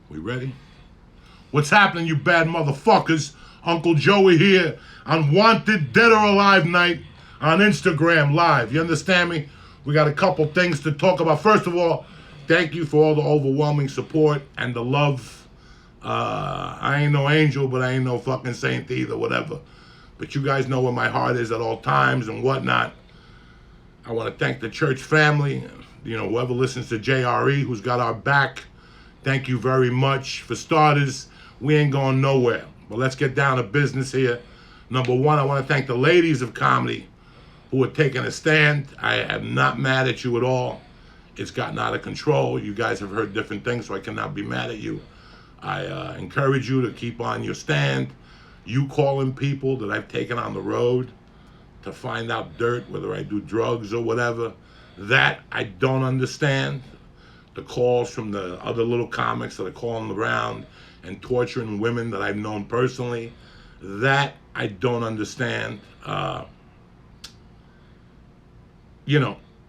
We ready? What's happening, you bad motherfuckers? Uncle Joey here on Wanted Dead or Alive Night on Instagram Live. You understand me? We got a couple things to talk about. First of all, thank you for all the overwhelming support and the love. I ain't no angel, but I ain't no fucking saint either, whatever. But you guys know where my heart is at all times and whatnot. I want to thank the church family, whoever listens to JRE, who's got our back. Thank you very much. For starters, we ain't going nowhere. But let's get down to business here. Number one, I want to thank the ladies of comedy who are taking a stand. I am not mad at you at all. It's gotten out of control. You guys have heard different things, so I cannot be mad at you. I encourage you to keep on your stand. You calling people that I've taken on the road to find out dirt, whether I do drugs or whatever, that I don't understand. The calls from the other little comics that are calling around and torturing women that I've known personally, that I don't understand.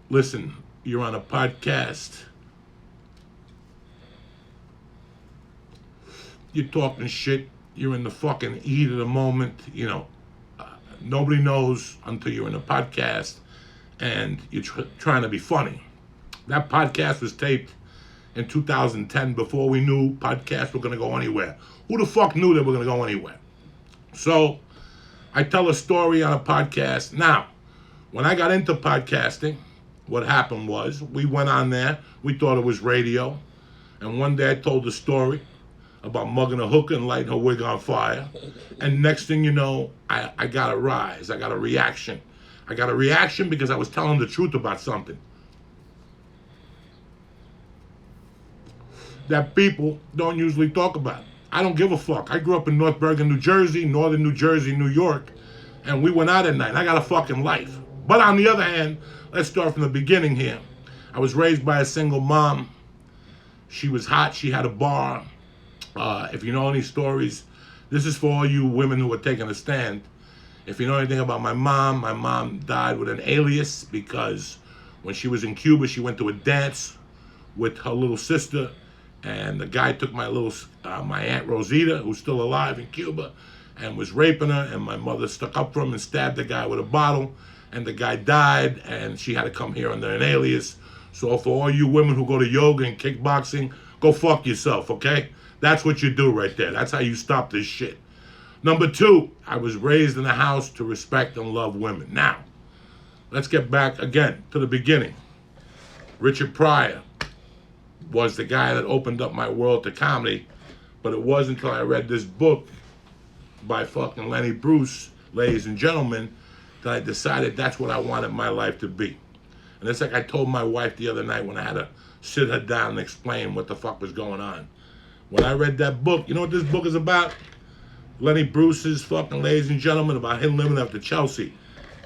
Listen, you're on a podcast. You're talking shit. You're in the fucking heat of the moment. Nobody knows until you're in a podcast and you're trying to be funny. That podcast was taped in 2010 before we knew podcasts were going to go anywhere. Who the fuck knew they were going to go anywhere? So I tell a story on a podcast. Now, when I got into podcasting, what happened was we went on there. We thought it was radio. And one day I told the story about mugging a hooker and lighting her wig on fire. And next thing you know, I got a rise. I got a reaction. I got a reaction because I was telling the truth about something that people don't usually talk about. I don't give a fuck. I grew up in North Bergen, New Jersey, Northern New Jersey, New York, and we went out at night. I got a fucking life. But on the other hand, let's start from the beginning here. I was raised by a single mom. She was hot. She had a bar. If you know any stories, this is for all you women who are taking a stand. If you know anything about my mom died with an alias because when she was in Cuba, she went to a dance with her little sister, and the guy took my Aunt Rosita, who's still alive in Cuba, and was raping her, and my mother stuck up for him and stabbed the guy with a bottle, and the guy died, and she had to come here under an alias. So for all you women who go to yoga and kickboxing, go fuck yourself, okay? That's what you do right there. That's how you stop this shit. Number two, I was raised in a house to respect and love women. Now, let's get back again to the beginning. Richard Pryor was the guy that opened up my world to comedy, but it wasn't until I read this book by fucking Lenny Bruce, ladies and gentlemen, that I decided that's what I wanted my life to be. And it's like I told my wife the other night when I had to sit her down and explain what the fuck was going on. When I read that book, you know what this book is about? Lenny Bruce's fucking, ladies and gentlemen, about him living up to Chelsea.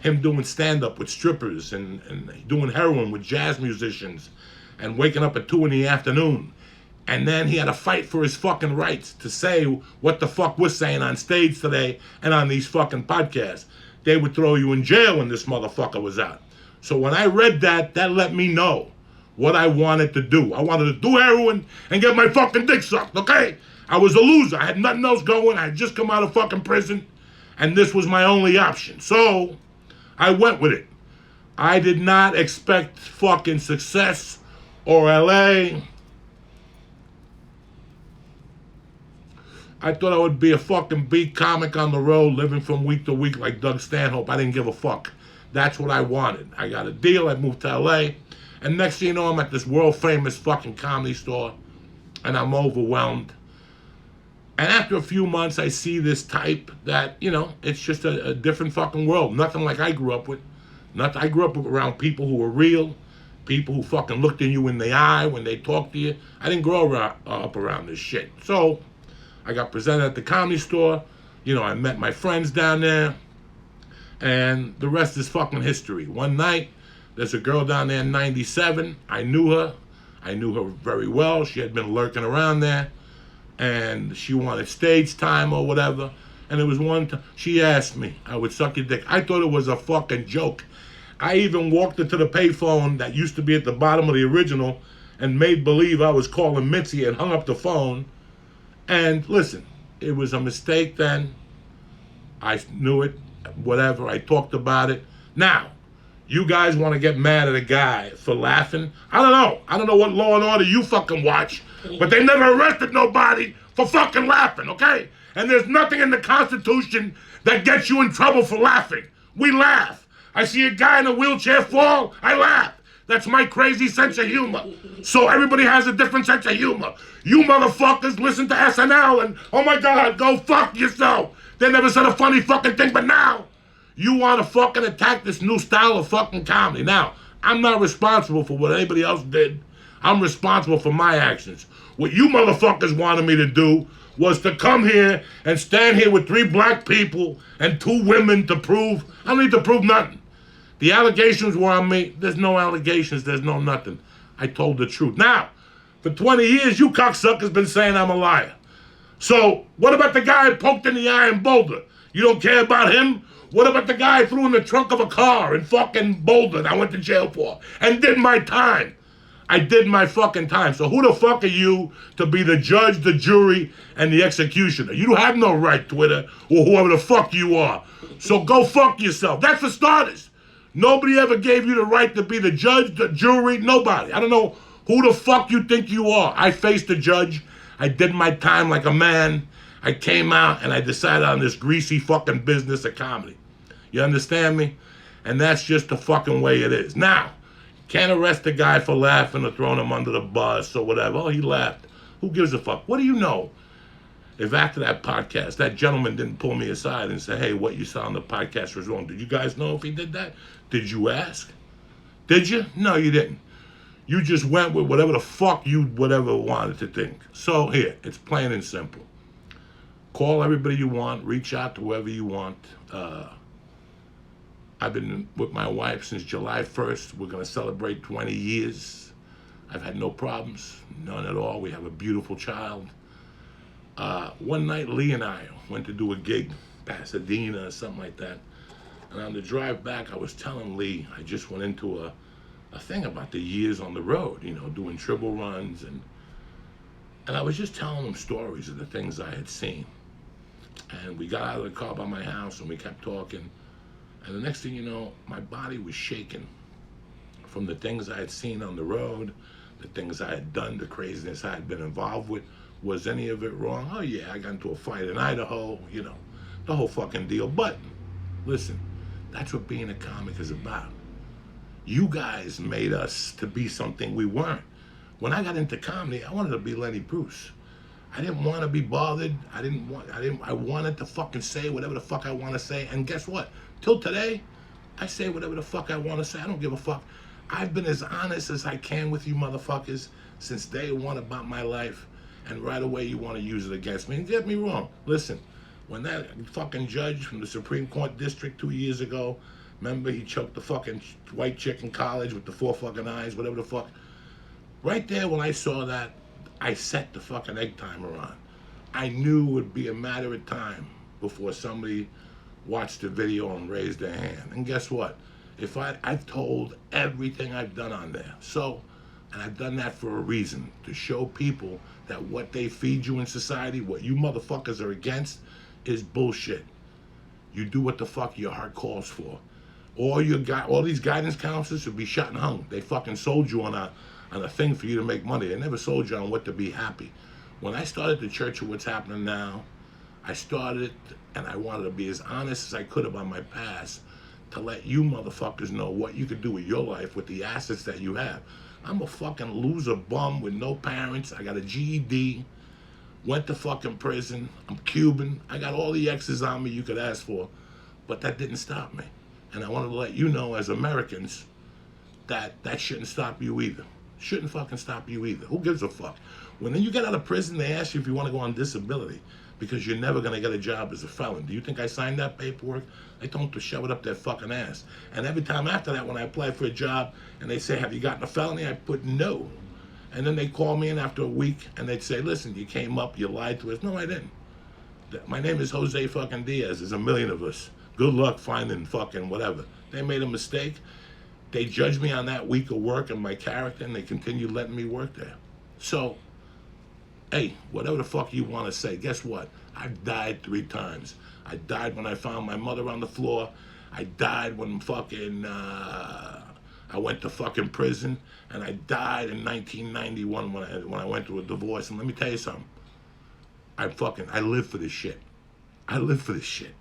Him doing stand-up with strippers and doing heroin with jazz musicians and waking up at 2 in the afternoon. And then he had to fight for his fucking rights to say what the fuck we're saying on stage today and on these fucking podcasts. They would throw you in jail when this motherfucker was out. So when I read that let me know what I wanted to do. I wanted to do heroin and get my fucking dick sucked, okay? I was a loser. I had nothing else going. I had just come out of fucking prison, and this was my only option. So I went with it. I did not expect fucking success or LA. I thought I would be a fucking beat comic on the road, living from week to week like Doug Stanhope. I didn't give a fuck. That's what I wanted. I got a deal. I moved to LA. And next thing you know, I'm at this world-famous fucking comedy store, and I'm overwhelmed. And after a few months, I see this type that, it's just a different fucking world. Nothing like I grew up with. I grew up around people who were real, people who fucking looked in you in the eye when they talked to you. I didn't grow up around this shit. So I got presented at the comedy store. I met my friends down there, and the rest is fucking history. One night, there's a girl down there in 97. I knew her. I knew her very well. She had been lurking around there, and she wanted stage time or whatever. And it was one time, she asked me, I would suck your dick. I thought it was a fucking joke. I even walked into the payphone that used to be at the bottom of the original and made believe I was calling Mitzi and hung up the phone And listen, it was a mistake then. I knew it. Whatever. I talked about it. Now, you guys want to get mad at a guy for laughing? I don't know. I don't know what Law and Order you fucking watch, but they never arrested nobody for fucking laughing, okay? And there's nothing in the Constitution that gets you in trouble for laughing. We laugh. I see a guy in a wheelchair fall, I laugh. That's my crazy sense of humor. So everybody has a different sense of humor. You motherfuckers listen to SNL and, oh my God, go fuck yourself. They never said a funny fucking thing, but now you want to fucking attack this new style of fucking comedy. Now, I'm not responsible for what anybody else did. I'm responsible for my actions. What you motherfuckers wanted me to do was to come here and stand here with 3 black people and 2 women to prove. I don't need to prove nothing. The allegations were on me. There's no allegations. There's no nothing. I told the truth. Now, for 20 years, you cocksuckers been saying I'm a liar. So, what about the guy poked in the eye in Boulder? You don't care about him? What about the guy I threw in the trunk of a car in fucking Boulder that I went to jail for and did my time? I did my fucking time. So who the fuck are you to be the judge, the jury, and the executioner? You have no right, Twitter, or whoever the fuck you are. So go fuck yourself. That's for starters. Nobody ever gave you the right to be the judge, the jury, nobody. I don't know who the fuck you think you are. I faced the judge. I did my time like a man. I came out and I decided on this greasy fucking business of comedy. You understand me? And that's just the fucking way it is. Now, can't arrest a guy for laughing or throwing him under the bus or whatever. Oh, he laughed. Who gives a fuck? What do you know if after that podcast, that gentleman didn't pull me aside and say, hey, what you saw on the podcast was wrong? Did you guys know if he did that? Did you ask? Did you? No, you didn't. You just went with whatever the fuck you whatever wanted to think. So here, it's plain and simple. Call everybody you want. Reach out to whoever you want. I've been with my wife since July 1st. We're going to celebrate 20 years. I've had no problems, none at all. We have a beautiful child. One night, Lee and I went to do a gig, Pasadena or something like that. And on the drive back, I was telling Lee, I just went into a thing about the years on the road, you know, doing triple runs. And I was just telling him stories of the things I had seen. And we got out of the car by my house and we kept talking. And the next thing you know, my body was shaking from the things I had seen on the road, the things I had done, the craziness I had been involved with. Was any of it wrong? Oh yeah, I got into a fight in Idaho, you know, the whole fucking deal. But listen, that's what being a comic is about. You guys made us to be something we weren't. When I got into comedy, I wanted to be Lenny Bruce. I didn't want to be bothered. I wanted to fucking say whatever the fuck I want to say. And guess what? Till today, I say whatever the fuck I want to say. I don't give a fuck. I've been as honest as I can with you motherfuckers since day one about my life. And right away you want to use it against me. And get me wrong. Listen, when that fucking judge from the Supreme Court District 2 years ago, remember he choked the fucking white chick in college with the 4 fucking eyes, whatever the fuck. Right there when I saw that, I set the fucking egg timer on. I knew it would be a matter of time before somebody watched the video and raised their hand. And guess what? I've told everything I've done on there. So, and I've done that for a reason, to show people that what they feed you in society, what you motherfuckers are against, is bullshit. You do what the fuck your heart calls for. All these guidance counselors should be shot and hung. They fucking sold you on a thing for you to make money. They never sold you on what to be happy. When I started the Church of What's Happening Now, I started and I wanted to be as honest as I could about my past to let you motherfuckers know what you could do with your life with the assets that you have. I'm a fucking loser bum with no parents. I got a GED, went to fucking prison. I'm Cuban. I got all the X's on me you could ask for, but that didn't stop me. And I wanted to let you know as Americans that shouldn't stop you either. Shouldn't fucking stop you either. Who gives a fuck? When you get out of prison, they ask you if you want to go on disability because you're never going to get a job as a felon. Do you think I signed that paperwork? I told them to shove it up their fucking ass. And every time after that, when I applied for a job and they say, have you gotten a felony? I put no. And then they call me in after a week and they'd say, listen, you came up, you lied to us. No, I didn't. My name is Jose fucking Diaz. There's a million of us. Good luck finding fucking whatever. They made a mistake. They judged me on that week of work and my character, and they continued letting me work there. So, Hey, whatever the fuck you want to say, guess what? I've died 3 times. I died when I found my mother on the floor. I died when fucking I went to fucking prison, and I died in 1991 when I went through a divorce. And let me tell you something. I live for this shit. I live for this shit.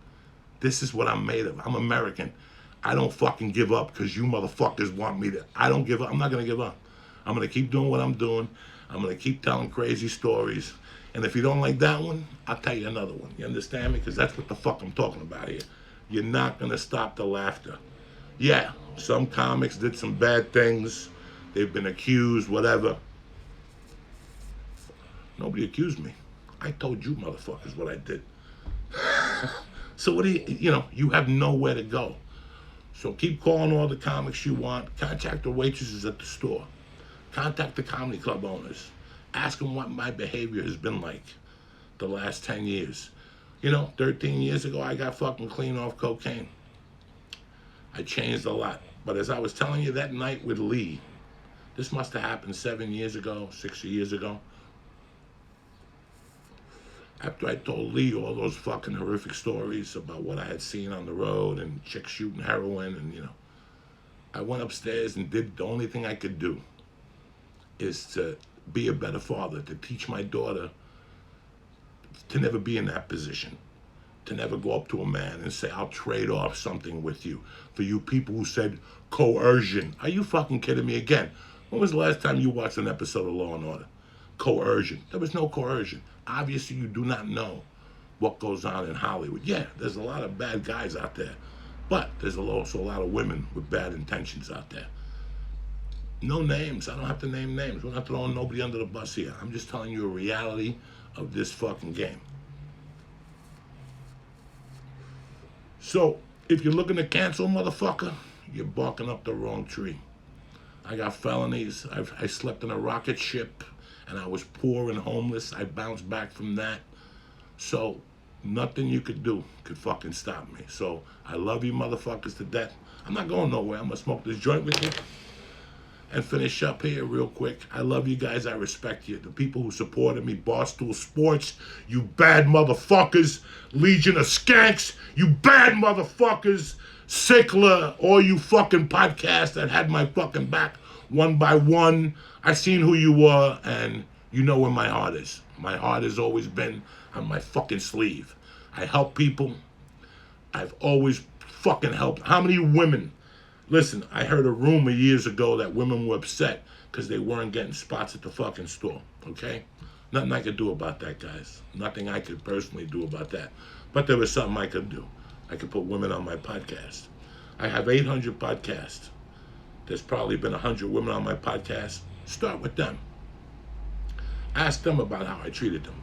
This is what I'm made of. I'm American. I don't fucking give up because you motherfuckers want me to. I don't give up. I'm not gonna give up. I'm gonna keep doing what I'm doing. I'm gonna keep telling crazy stories. And if you don't like that one, I'll tell you another one. You understand me? Because that's what the fuck I'm talking about here. You're not gonna stop the laughter. Yeah, some comics did some bad things. They've been accused, whatever. Nobody accused me. I told you motherfuckers what I did. So what do you have nowhere to go. So keep calling all the comics you want. Contact the waitresses at the store. Contact the comedy club owners. Ask them what my behavior has been like the last 10 years. 13 years ago, I got fucking clean off cocaine. I changed a lot. But as I was telling you that night with Lee, this must have happened 7 years ago, 6 years ago. After I told Lee all those fucking horrific stories about what I had seen on the road and chicks shooting heroin and, I went upstairs and did the only thing I could do is to be a better father, to teach my daughter to never be in that position, to never go up to a man and say, I'll trade off something with you. For you people who said coercion. Are you fucking kidding me again? When was the last time you watched an episode of Law and Order? Coercion. There was no coercion. Obviously, you do not know what goes on in Hollywood. Yeah, there's a lot of bad guys out there, but there's also a lot of women with bad intentions out there. No names. I don't have to name names. We're not throwing nobody under the bus here. I'm just telling you a reality of this fucking game. So, if you're looking to cancel, motherfucker, you're barking up the wrong tree. I got felonies. I slept in a rocket ship, and I was poor and homeless. I bounced back from that. So, nothing you could do could fucking stop me. So, I love you motherfuckers to death. I'm not going nowhere. I'm going to smoke this joint with you and finish up here real quick. I love you guys. I respect you. The people who supported me, Barstool Sports, you bad motherfuckers. Legion of Skanks, you bad motherfuckers. Sickler, all you fucking podcasts that had my fucking back one by one. I seen who you were, and you know where my heart is. My heart has always been on my fucking sleeve. I help people. I've always fucking helped. How many women? Listen, I heard a rumor years ago that women were upset because they weren't getting spots at the fucking store, okay? Nothing I could do about that, guys. Nothing I could personally do about that. But there was something I could do. I could put women on my podcast. I have 800 podcasts. There's probably been 100 women on my podcast. Start with them. Ask them about how I treated them.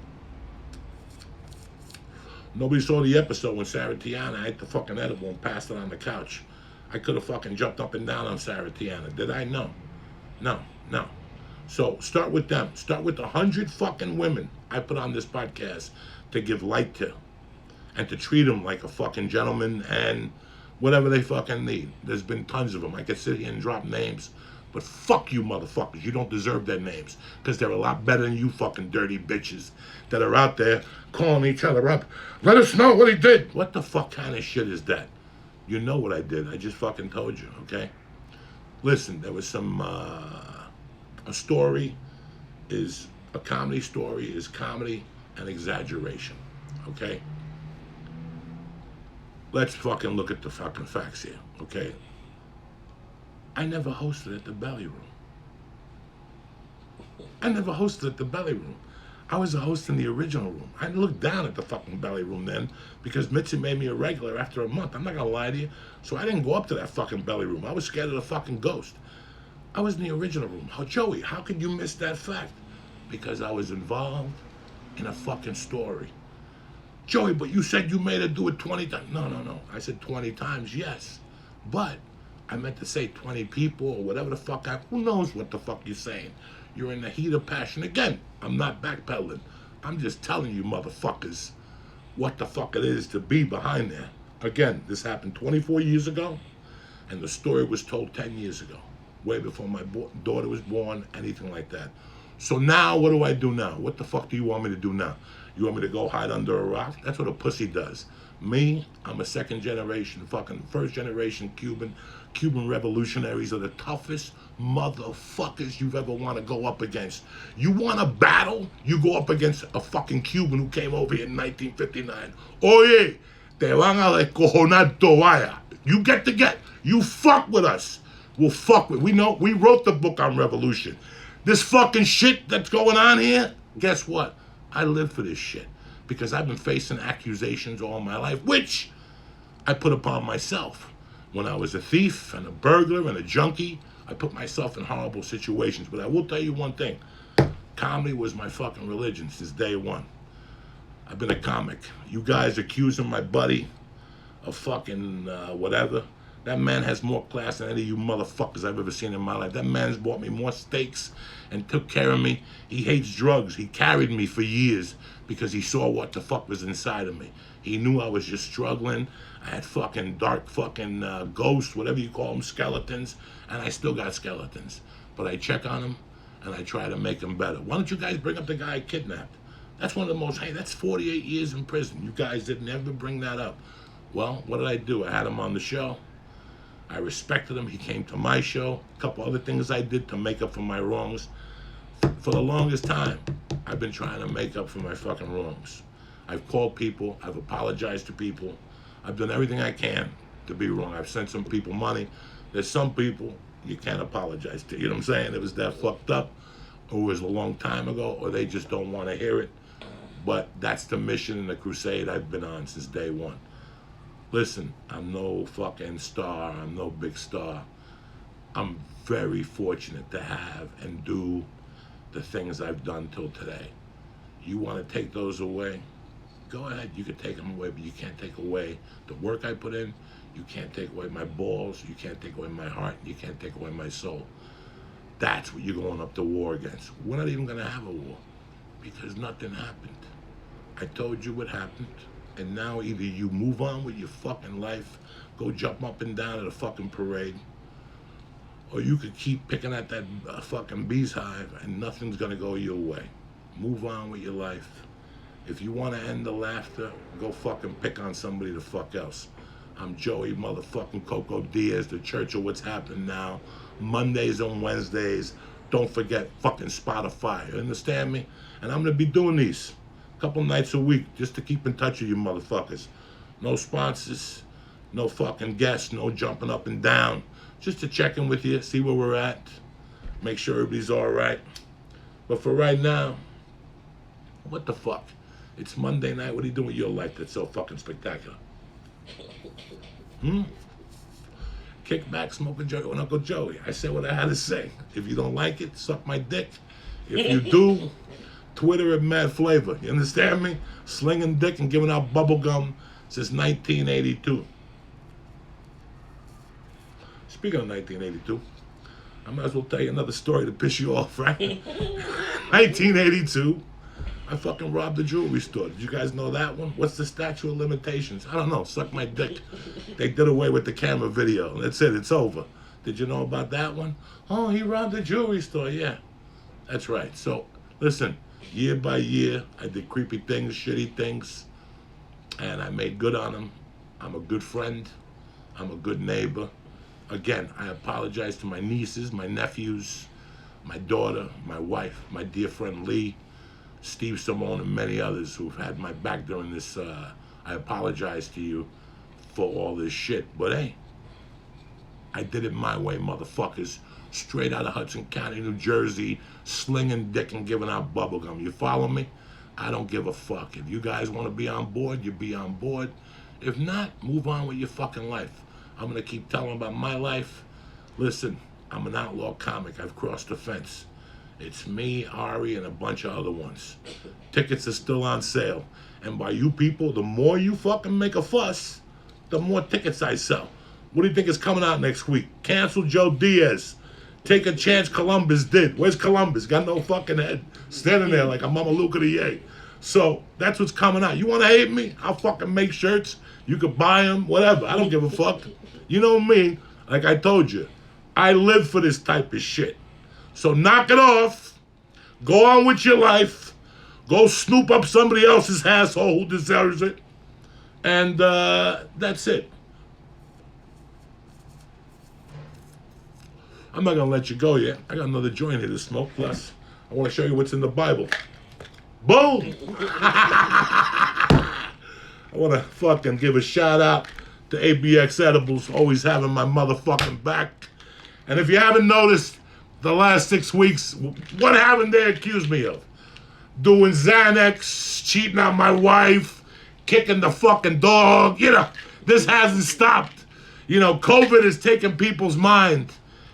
Nobody saw the episode when Sarah Tiana ate the fucking edible and passed it on the couch. I could have fucking jumped up and down on Sarah Tiana. Did I? No. No. So start with them. Start with 100 fucking women I put on this podcast to give light to and to treat them like a fucking gentleman and whatever they fucking need. There's been tons of them. I could sit here and drop names, but fuck you motherfuckers. You don't deserve their names because they're a lot better than you fucking dirty bitches that are out there calling each other up. Let us know what he did. What the fuck kind of shit is that? You know what I did. I just fucking told you, okay? Listen, there was some, a story is, a comedy story is comedy and exaggeration, okay? Let's fucking look at the fucking facts here, okay? I never hosted at the Belly Room. I never hosted at the Belly Room. I was a host in the original room. I looked down at the fucking Belly Room then because Mitzi made me a regular after a month. I'm not gonna lie to you. So I didn't go up to that fucking Belly Room. I was scared of the fucking ghost. I was in the original room. Oh, Joey, how could you miss that fact? Because I was involved in a fucking story. Joey, but you said you made her do it 20 times. No. I said 20 times, yes. But I meant to say 20 people or whatever the fuck. Who knows what the fuck you're saying? You're in the heat of passion. Again, I'm not backpedaling. I'm just telling you motherfuckers what the fuck it is to be behind there. Again, this happened 24 years ago, and the story was told 10 years ago, way before my daughter was born, anything like that. So now, what do I do now? What the fuck do you want me to do now? You want me to go hide under a rock? That's what a pussy does. Me, I'm a second generation, fucking first generation Cuban. Cuban revolutionaries are the toughest motherfuckers you've ever want to go up against. You want to battle? You go up against a fucking Cuban who came over here in 1959. Oye, te van a descojonar toalla. You get. You fuck with us. We'll fuck with. We know. We wrote the book on revolution. This fucking shit that's going on here, guess what? I live for this shit because I've been facing accusations all my life, which I put upon myself. When I was a thief and a burglar and a junkie, I put myself in horrible situations. But I will tell you one thing. Comedy was my fucking religion since day one. I've been a comic. You guys accusing my buddy of fucking whatever. That man has more class than any of you motherfuckers I've ever seen in my life. That man's bought me more steaks and took care of me. He hates drugs. He carried me for years because he saw what the fuck was inside of me. He knew I was just struggling. I had fucking dark fucking ghosts, whatever you call them, skeletons, and I still got skeletons. But I check on them and I try to make them better. Why don't you guys bring up the guy I kidnapped? That's one of the most, hey, that's 48 years in prison. You guys didn't ever bring that up. Well, what did I do? I had him on the show. I respected him. He came to my show. A couple other things I did to make up for my wrongs. For the longest time, I've been trying to make up for my fucking wrongs. I've called people. I've apologized to people. I've done everything I can to be wrong. I've sent some people money. There's some people you can't apologize to. You know what I'm saying? It was that fucked up, or it was a long time ago, or they just don't want to hear it. But that's the mission and the crusade I've been on since day one. Listen, I'm no fucking star. I'm no big star. I'm very fortunate to have and do the things I've done till today. You want to take those away? Go ahead. You can take them away, but you can't take away the work I put in. You can't take away my balls. You can't take away my heart. You can't take away my soul. That's what you're going up to war against. We're not even going to have a war because nothing happened. I told you what happened. And now either you move on with your fucking life, go jump up and down at a fucking parade, or you could keep picking at that fucking bee's hive and nothing's gonna go your way. Move on with your life. If you wanna end the laughter, go fucking pick on somebody the fuck else. I'm Joey motherfucking Coco Diaz, the Church of What's Happening Now. Mondays and Wednesdays. Don't forget fucking Spotify. You understand me? And I'm gonna be doing these couple nights a week just to keep in touch with you motherfuckers. No sponsors, no fucking guests, no jumping up and down. Just to check in with you, see where we're at, make sure everybody's all right. But for right now, what the fuck? It's Monday night. What are you doing with your life that's so fucking spectacular? Kick back, smoking Joey with Uncle Joey. I said what I had to say. If you don't like it, suck my dick. If you do, Twitter at Mad Flavor. You understand me? Slinging dick and giving out bubble gum since 1982. Speaking of 1982, I might as well tell you another story to piss you off, right? 1982, I fucking robbed a jewelry store. Did you guys know that one? What's the statute of limitations? I don't know. Suck my dick. They did away with the camera video. That's it. It's over. Did you know about that one? Oh, he robbed a jewelry store. Yeah, that's right. So, listen. Year by year, I did creepy things, shitty things, and I made good on them. I'm a good friend. I'm a good neighbor. Again, I apologize to my nieces, my nephews, my daughter, my wife, my dear friend Lee, Steve Simone, and many others who've had my back during this. I apologize to you for all this shit. But hey, I did it my way, motherfuckers. Straight out of Hudson County, New Jersey, slinging dick and giving out bubblegum. You follow me? I don't give a fuck. If you guys want to be on board, you be on board. If not, move on with your fucking life. I'm going to keep telling about my life. Listen, I'm an outlaw comic. I've crossed the fence. It's me, Ari, and a bunch of other ones. Tickets are still on sale. And by you people, the more you fucking make a fuss, the more tickets I sell. What do you think is coming out next week? Cancel Joe Diaz. Take a chance Columbus did. Where's Columbus? Got no fucking head. Standing there like a Mama Luca the Yay. So that's what's coming out. You want to hate me? I'll fucking make shirts. You could buy them, whatever. I don't give a fuck. You know me. Like I told you, I live for this type of shit. So knock it off. Go on with your life. Go snoop up somebody else's asshole who deserves it. And that's it. I'm not going to let you go yet. I got another joint here to smoke. Plus, I want to show you what's in the Bible. Boom! I want to fucking give a shout out to ABX Edibles, always having my motherfucking back. And if you haven't noticed, the last 6 weeks, what haven't they accused me of? Doing Xanax, cheating on my wife, kicking the fucking dog. You know, this hasn't stopped. You know, COVID is taking people's mind,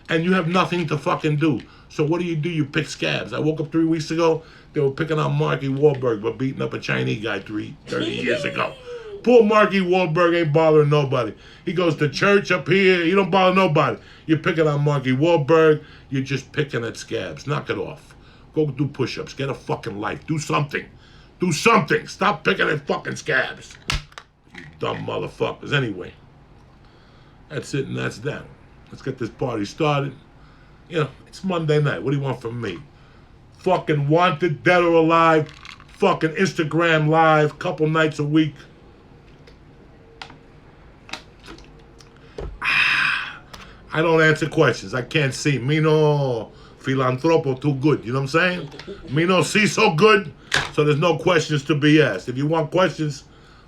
and you have nothing to fucking do. So what do? You pick scabs. I woke up 3 weeks ago, they were picking on Marky Wahlberg, but beating up a Chinese guy 30 years ago. Poor Marky Wahlberg ain't bothering nobody. He goes to church up here. He don't bother nobody. You're picking on Marky Wahlberg. You're just picking at scabs. Knock it off. Go do push-ups. Get a fucking life. Do something. Do something. Stop picking at fucking scabs. You dumb motherfuckers. Anyway, that's it and that's that. Let's get this party started. You know, it's Monday night. What do you want from me? Fucking wanted, dead or alive. Fucking Instagram live. Couple nights a week. I don't answer questions. I can't see. Me no filantropo too good. You know what I'm saying? Me no see so good. So there's no questions to be asked. If you want questions,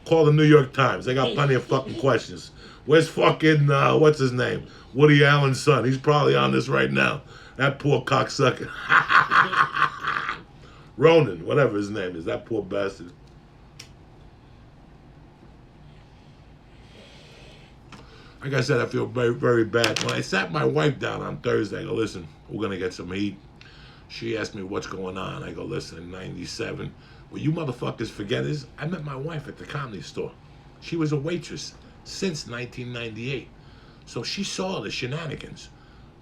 call the New York Times. They got plenty of fucking questions. Where's fucking, what's his name? Woody Allen's son. He's probably on this right now. That poor cocksucker. Ronan, whatever his name is. That poor bastard. Like I said, I feel very, very bad. When I sat my wife down on Thursday, I go, listen, we're going to get some heat. She asked me what's going on. I go, listen, in 97, what you motherfuckers forget is I met my wife at the Comedy Store. She was a waitress since 1998. So she saw the shenanigans.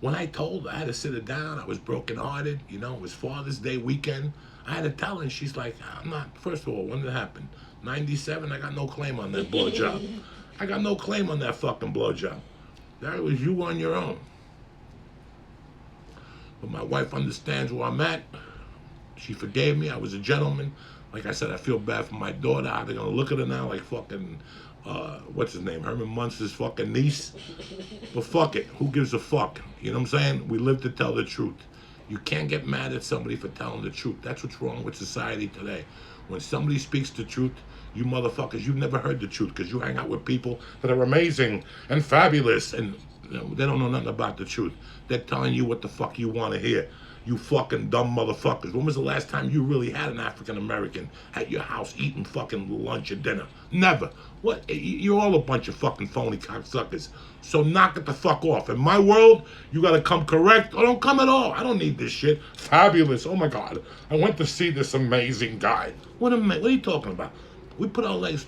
When I told her, I had to sit her down. I was brokenhearted. You know, it was Father's Day weekend. I had to tell her, and she's like, I'm not, first of all, when did it happen? 97, I got no claim on that blowjob. I got no claim on that fucking blowjob. That was you on your own. But my wife understands where I'm at. She forgave me. I was a gentleman. Like I said, I feel bad for my daughter. How they gonna look at her now like fucking, what's his name? Herman Munster's fucking niece. But fuck it. Who gives a fuck? You know what I'm saying? We live to tell the truth. You can't get mad at somebody for telling the truth. That's what's wrong with society today. When somebody speaks the truth, you motherfuckers, you've never heard the truth because you hang out with people that are amazing and fabulous, and you know, they don't know nothing about the truth. They're telling you what the fuck you want to hear. You fucking dumb motherfuckers. When was the last time you really had an African American at your house eating fucking lunch or dinner? Never. What? You're all a bunch of fucking phony cocksuckers. So knock it the fuck off. In my world, you gotta come correct or don't come at all. I don't need this shit. Fabulous. Oh my God. I went to see this amazing guy. What are you talking about? We put our legs,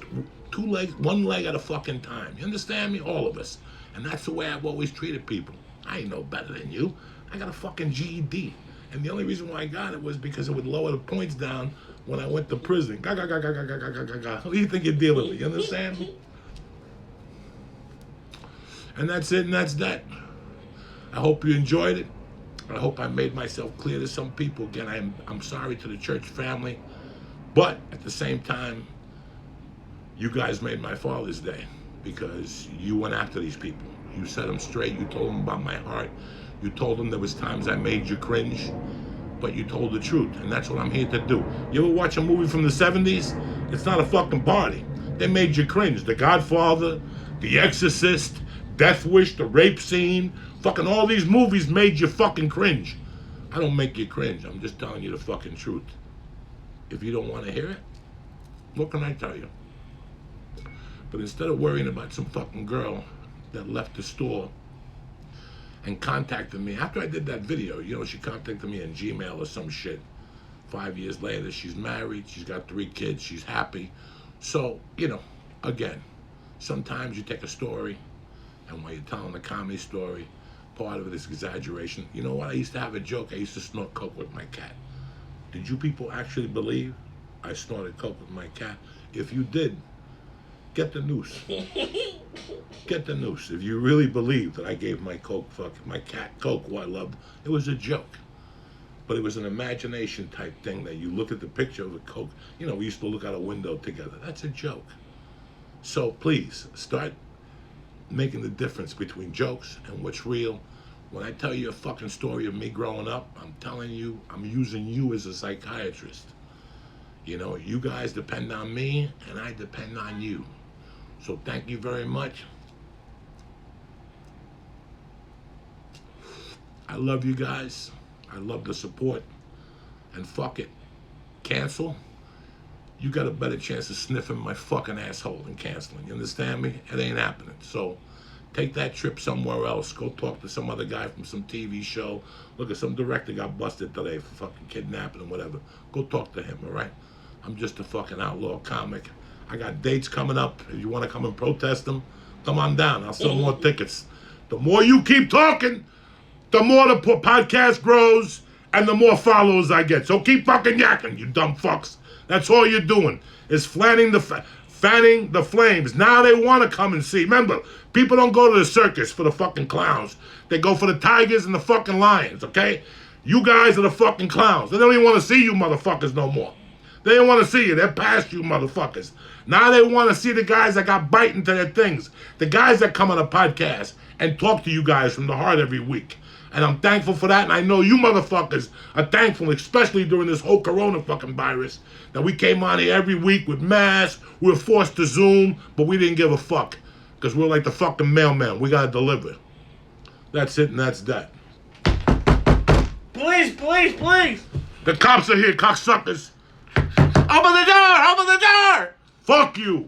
2 legs, 1 leg at a fucking time. You understand me? All of us. And that's the way I've always treated people. I ain't no better than you. I got a fucking GED. And the only reason why I got it was because it would lower the points down when I went to prison. Who do you think you're dealing with? You understand me? And that's it, and that's that. I hope you enjoyed it. I hope I made myself clear to some people. Again, I'm sorry to the church family. But at the same time, you guys made my Father's Day because you went after these people. You set them straight. You told them about my heart. You told them there was times I made you cringe, but you told the truth, and that's what I'm here to do. You ever watch a movie from the 70s? It's not a fucking party. They made you cringe. The Godfather, The Exorcist, Death Wish, the rape scene, fucking all these movies made you fucking cringe. I don't make you cringe. I'm just telling you the fucking truth. If you don't want to hear it, what can I tell you? But instead of worrying about some fucking girl that left the store and contacted me after I did that video, you know, she contacted me in Gmail or some shit. 5 years later, she's married, she's got 3 kids, she's happy. So, you know, again, sometimes you take a story, and when you're telling a comedy story, part of it is exaggeration. You know what? I used to have a joke. I used to snort coke with my cat. Did you people actually believe I snorted coke with my cat? If you did, get the noose. Get the noose. If you really believe that I gave my cat coke, who I loved, it was a joke. But it was an imagination type thing that you look at the picture of the Coke. You know, we used to look out a window together. That's a joke. So please start making the difference between jokes and what's real. When I tell you a fucking story of me growing up, I'm telling you, I'm using you as a psychiatrist. You know, you guys depend on me and I depend on you. So thank you very much. I love you guys. I love the support. And fuck it. Cancel. You got a better chance of sniffing my fucking asshole than canceling. You understand me? It ain't happening. So take that trip somewhere else. Go talk to some other guy from some TV show. Look at some director got busted today for fucking kidnapping and whatever. Go talk to him, all right? I'm just a fucking outlaw comic. I got dates coming up. If you want to come and protest them, come on down. I'll sell more tickets. The more you keep talking, the more the podcast grows and the more followers I get. So keep fucking yakking, you dumb fucks. That's all you're doing is fanning the flames. Now they want to come and see. Remember, people don't go to the circus for the fucking clowns. They go for the tigers and the fucking lions, okay? You guys are the fucking clowns. They don't even want to see you motherfuckers no more. They don't want to see you. They're past you motherfuckers. Now they want to see the guys that got bite into their things. The guys that come on a podcast and talk to you guys from the heart every week. And I'm thankful for that, and I know you motherfuckers are thankful, especially during this whole corona fucking virus, that we came on here every week with masks. We were forced to Zoom, but we didn't give a fuck, because we're like the fucking mailman. We gotta deliver. That's it, and that's that. Police, police, police! The cops are here, cocksuckers. Open the door! Open the door! Fuck you.